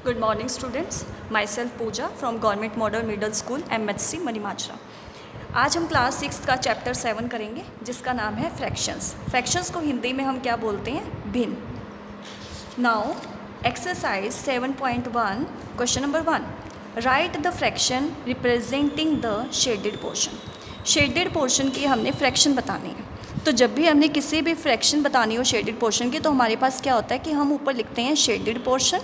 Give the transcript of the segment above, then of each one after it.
Good morning students, myself Pooja from Government Model Middle School MHC Manimajra. आज हम class 6 का chapter 7 करेंगे जिसका नाम है फ्रैक्शंस। फ्रैक्शंस को हिंदी में हम क्या बोलते हैं? भिन्न। Now exercise 7.1 question number 1, right the fraction representing the shaded portion. Shaded portion की हमने फ्रैक्शन बतानी है। तो जब भी हमने किसी भी फ्रैक्शन बतानी हो शेडेड पोर्शन की, तो हमारे पास क्या होता है कि हम ऊपर लिखते हैं शेडेड पोर्शन,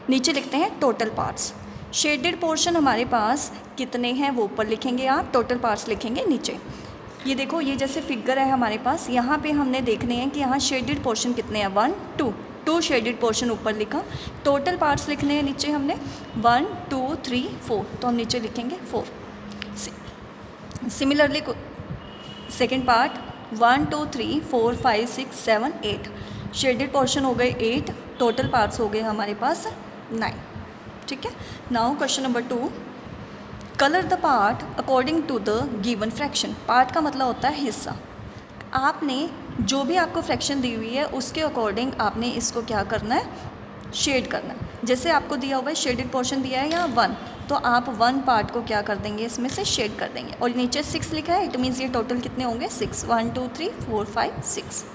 नीचे लिखते हैं टोटल पार्ट्स। शेडेड पोर्शन हमारे पास कितने हैं वो ऊपर लिखेंगे आप, टोटल पार्ट्स लिखेंगे नीचे। ये देखो, ये जैसे फिगर है हमारे पास, यहाँ पे हमने देखने हैं कि यहाँ शेडेड पोर्शन कितने हैं, 1 2 शेडेड पोर्शन ऊपर लिखा। टोटल पार्ट्स लिखने हैं नीचे हमने 1 2 3 4, तो हम नीचे लिखेंगे 4। Similarly second part 1 2 3 4 5 6 7 8, shaded portion हो गए 8, टोटल पार्ट्स हो गए हमारे पास 9। ठीक है। Now question number 2, colour the part according to the given fraction. Part का मतलब होता है हिस्सा। आपने जो भी आपको फ्रैक्शन दी हुई है उसके अकॉर्डिंग आपने इसको क्या करना है, शेड करना है। जैसे आपको दिया हुआ है शेडेड पोर्शन दिया है यहाँ 1, तो आप 1 पार्ट को क्या कर देंगे, इसमें से शेड कर देंगे। और नीचे 6 लिखा है, इट मीन्स ये टोटल कितने होंगे 6, 1 2 3 4 5 6।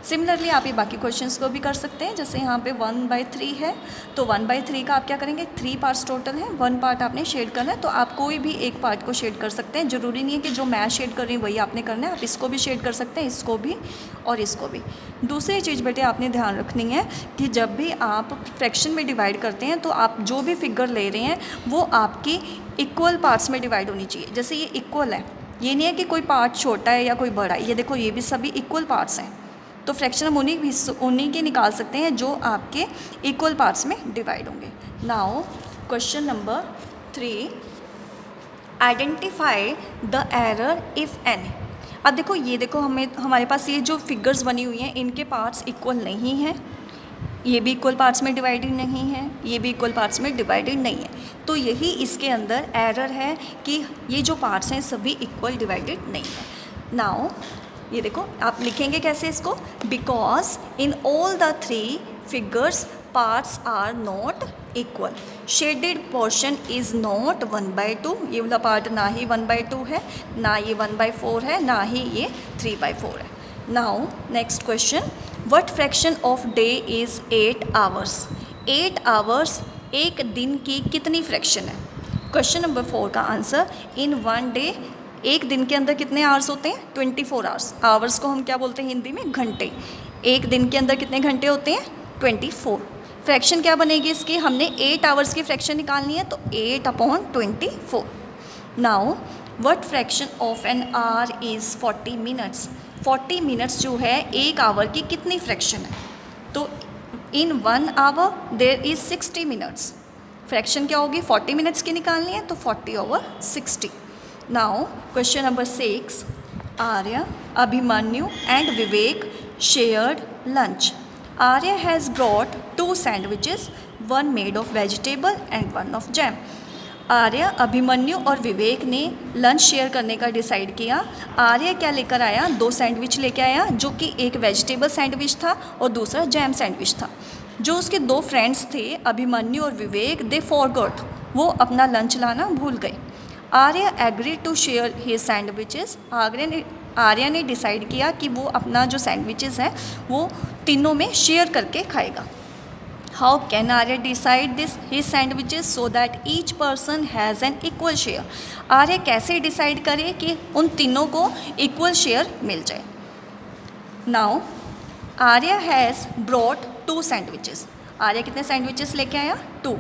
सिमिलरली आप ये बाकी क्वेश्चंस को भी कर सकते हैं। जैसे यहाँ पे 1/3 है, तो 1/3 का आप क्या करेंगे, 3 पार्ट्स टोटल हैं, 1 पार्ट आपने शेड करना है। तो आप कोई भी एक पार्ट को शेड कर सकते हैं। ज़रूरी नहीं है कि जो मैं शेड कर रही हूँ वही आपने करना है। आप इसको भी शेड कर सकते हैं, इसको भी और इसको भी। दूसरी चीज़ बेटे आपने ध्यान रखनी है कि जब भी आप फ्रैक्शन में डिवाइड करते हैं तो आप जो भी फिगर ले रहे हैं वो आपकी इक्वल पार्ट्स में डिवाइड होनी चाहिए। जैसे ये इक्वल है, ये नहीं है कि कोई पार्ट छोटा है या कोई बड़ा है। ये देखो, ये भी सभी इक्वल पार्ट्स हैं। तो फ्रैक्शन हम उन्हीं के निकाल सकते हैं जो आपके इक्वल पार्ट्स में डिवाइड होंगे। Now question number 3, identify the error if any. अब देखो, ये देखो, हमारे पास ये जो फिगर्स बनी हुई हैं इनके पार्ट्स इक्वल नहीं हैं। ये भी इक्वल पार्ट्स में डिवाइडेड नहीं है, ये भी इक्वल पार्ट्स में डिवाइडेड नहीं है। तो यही इसके अंदर एरर है कि ये जो पार्ट्स हैं सभी इक्वल डिवाइडेड नहीं है। नाउ ये देखो, आप लिखेंगे कैसे इसको, because in all the 3 figures parts are not equal. Shaded portion is not 1/2। ये वाला पार्ट ना ही 1/2 है, ना ये 1/4 है, ना ही ये 3/4 है। Now next question, what fraction of day is 8 hours. 8 hours एक दिन की कितनी फ्रैक्शन है? क्वेश्चन नंबर 4 का आंसर, इन 1 डे, एक दिन के अंदर कितने आवर्स होते हैं, 24 आवर्स। आवर्स को हम क्या बोलते हैं हिंदी में, घंटे। एक दिन के अंदर कितने घंटे होते हैं, 24। फ्रैक्शन क्या बनेगी इसकी, हमने 8 आवर्स की फ्रैक्शन निकालनी है, तो 8/24। Now what fraction of an hour is 40 minutes. 40 minutes जो है एक आवर की कितनी फ्रैक्शन है? तो in 1 hour there is 60 minutes. Fraction क्या होगी, 40 मिनट्स की निकालनी है, तो 40/60। Now question number 6, Arya, Abhimanyu and Vivek shared lunch. Arya has brought 2 sandwiches, one made of vegetable and one of jam. Arya, Abhimanyu और विवेक ने लंच शेयर करने का डिसाइड किया। आर्या क्या लेकर आया, 2 सैंडविच लेकर आया, जो कि एक वेजिटेबल सैंडविच था और दूसरा जैम सैंडविच था। जो उसके 2 फ्रेंड्स थे, अभिमन्यु और विवेक, दे फॉरगॉट, वो अपना लंच लाना भूल गए। Arya agree to share his sandwiches. Arya ने डिसाइड किया कि वो अपना जो सैंडविचेस है वो तीनों में शेयर करके खाएगा। How can Arya decide this his sandwiches so that each person has an equal share. Arya कैसे डिसाइड करे कि उन तीनों को इक्वल शेयर मिल जाए। Now Arya has brought 2 sandwiches. Arya कितने सैंडविचेस लेके आया, 2।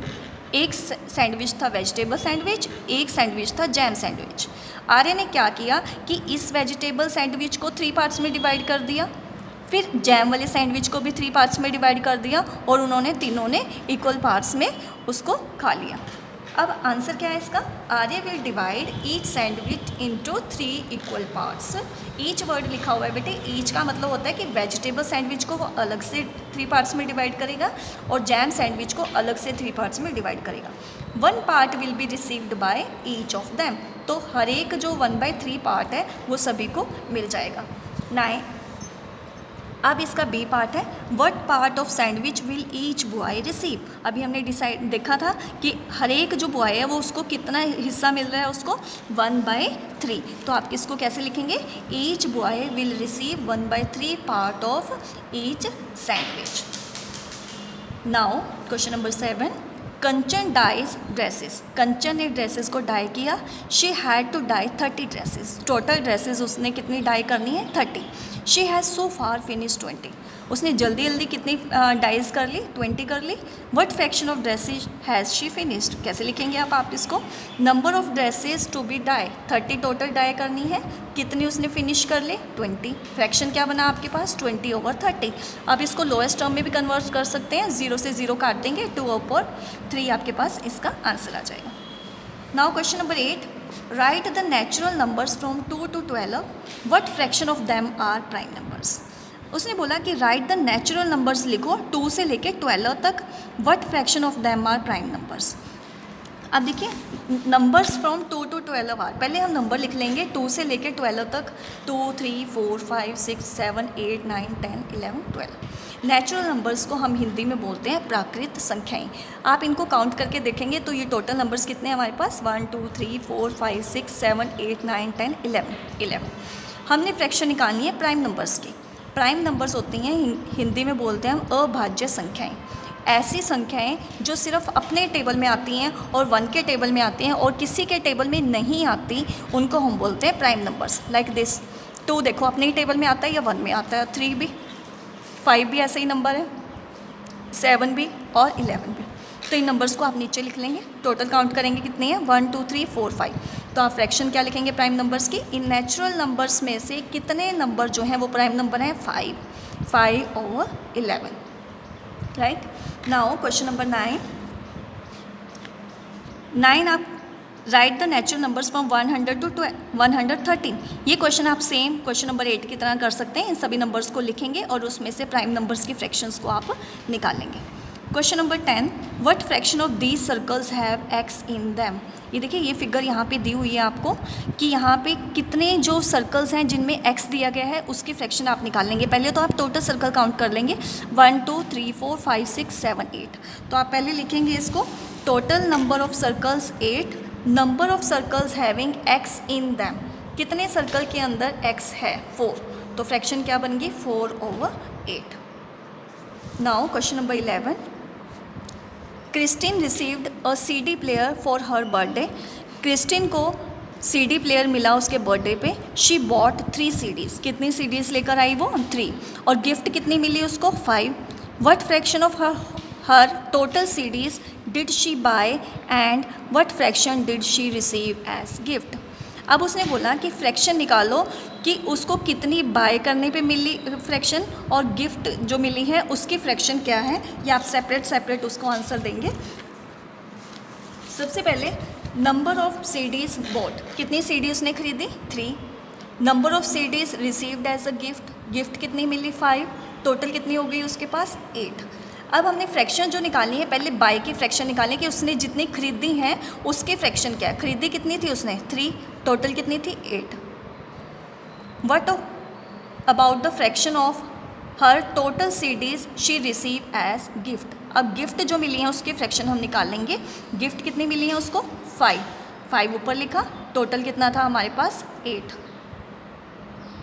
एक सैंडविच था वेजिटेबल सैंडविच, एक सैंडविच था जैम सैंडविच। आर्या ने क्या किया कि इस वेजिटेबल सैंडविच को 3 पार्ट्स में डिवाइड कर दिया, फिर जैम वाले सैंडविच को भी 3 पार्ट्स में डिवाइड कर दिया, और उन्होंने तीनों ने इक्वल पार्ट्स में उसको खा लिया। अब आंसर क्या है इसका, Arya will divide each sandwich into 3 equal parts. Each word लिखा हुआ है बेटे, ईच का मतलब होता है कि वेजिटेबल सैंडविच को वो अलग से 3 पार्ट्स में डिवाइड करेगा और जैम सैंडविच को अलग से 3 पार्ट्स में डिवाइड करेगा। 1 part will be received by each of them. तो हर एक जो 1/3 पार्ट है वो सभी को मिल जाएगा। अब इसका बी पार्ट है, what part of sandwich will each boy receive. अभी हमने देखा था कि हर एक जो बॉय है वो उसको कितना हिस्सा मिल रहा है, उसको 1/3। तो आप इसको कैसे लिखेंगे, each boy will receive 1/3 part of each sandwich. Now question number 7, Kanchan dyes dresses. Kanchan ने ड्रेसेस को डाई किया। She had to dye 30 dresses. Total dresses उसने कितनी डाई करनी है, 30। She has so far finish 20। उसने जल्दी जल्दी कितनी डाइज कर ली, 20 कर ली। What fraction of dresses has she finished. कैसे लिखेंगे आप इसको, number of dresses to be dye, 30 total dye करनी है, कितनी उसने फिनिश कर ली, 20। फ्रैक्शन क्या बना आपके पास, 20/30। अब इसको लोएस्ट टर्म में भी कन्वर्ट कर सकते हैं, 0 से 0 काट देंगे, 2/3 आपके पास इसका आंसर आ जाएगा। Now question number 8, write the natural numbers from 2 to 12, what fraction of them are prime numbers. उसने बोला कि राइट द नेचुरल नंबर्स लिखो 2 से लेके 12 तक, what fraction of them are prime numbers. अब देखिए नंबर्स फ्रॉम 2 to 12 आर, पहले हम नंबर लिख लेंगे 2 से लेके 12 तक, 2 3 4 5 6 7 8 9 10 11 12। नेचुरल नंबर्स को हम हिंदी में बोलते हैं प्राकृत संख्याएं। आप इनको काउंट करके देखेंगे तो ये टोटल नंबर्स कितने हैं हमारे पास, 1 2 3 4 5 6 7 8 9 10 11। हमने फ्रैक्शन निकालनी है प्राइम नंबर्स की। प्राइम नंबर्स होती हैं हिंदी में बोलते हैं हम अभाज्य संख्याएं। ऐसी संख्याएं जो सिर्फ अपने टेबल में आती हैं और 1 के टेबल में आती हैं और किसी के टेबल में नहीं आती, उनको हम बोलते हैं प्राइम नंबर्स। लाइक दिस, 2 देखो अपने ही टेबल में आता है या 1 में आता है, 3 भी, 5 भी ऐसे ही नंबर है, 7 भी और 11 भी। तो इन नंबर्स को आप नीचे लिख लेंगे, टोटल काउंट करेंगे कितनी है, 1 2 3 4 5। तो आप फ्रैक्शन क्या लिखेंगे प्राइम नंबर्स की, इन नेचुरल नंबर्स में से कितने नंबर जो हैं वो प्राइम नंबर हैं, 5/11। राइट। नाउ क्वेश्चन नंबर 9 आप right the natural numbers from 100 to 113। ये क्वेश्चन आप सेम क्वेश्चन नंबर 8 की तरह कर सकते हैं। इन सभी नंबर्स को लिखेंगे और उसमें से प्राइम नंबर्स की फ्रैक्शंस को आप निकालेंगे। Question number 10, what fraction of these circles have x in them. ये देखिए ये फिगर यहाँ पे दी हुई है आपको कि यहाँ पे कितने जो सर्कल्स हैं जिनमें एक्स दिया गया है उसकी फ्रैक्शन आप निकाल लेंगे। पहले तो आप टोटल सर्कल काउंट कर लेंगे, 1 2 3 4 5 6 7 8। तो आप पहले लिखेंगे इसको, total number of circles 8, number of circles having x in them. कितने सर्कल के अंदर एक्स है, 4। तो फ्रैक्शन क्या बन गई, 4/8। Now question number 11, Kristin received a CD player for her birthday. Kristin को CD प्लेयर मिला उसके बर्थडे पे। She bought 3 CDs। कितनी CDs लेकर आई वो, 3। और गिफ्ट कितनी मिली उसको, 5। What fraction of her total CDs did she buy and what fraction did she receive as gift. अब उसने बोला कि फ्रैक्शन निकालो कि उसको कितनी बाय करने पे मिली फ्रैक्शन और गिफ्ट जो मिली है उसकी फ्रैक्शन क्या है। ये आप सेपरेट उसको आंसर देंगे। सबसे पहले नंबर ऑफ CDs बॉट, कितनी CD उसने खरीदी, 3। Number of CDs received as a gift, gift कितनी मिली, 5। टोटल कितनी हो गई उसके पास, 8। अब हमने फ्रैक्शन जो निकाली है, पहले बाय की फ्रैक्शन निकालें कि उसने जितनी खरीदी हैं उसकी फ्रैक्शन क्या है। खरीदी कितनी थी उसने, 3। टोटल कितनी थी, 8। What about the fraction of her total CDs she receive as gift. अब गिफ्ट जो मिली हैं उसकी फ्रैक्शन हम निकाल लेंगे। गिफ्ट कितनी मिली है उसको, 5 ऊपर लिखा, टोटल कितना था हमारे पास, 8।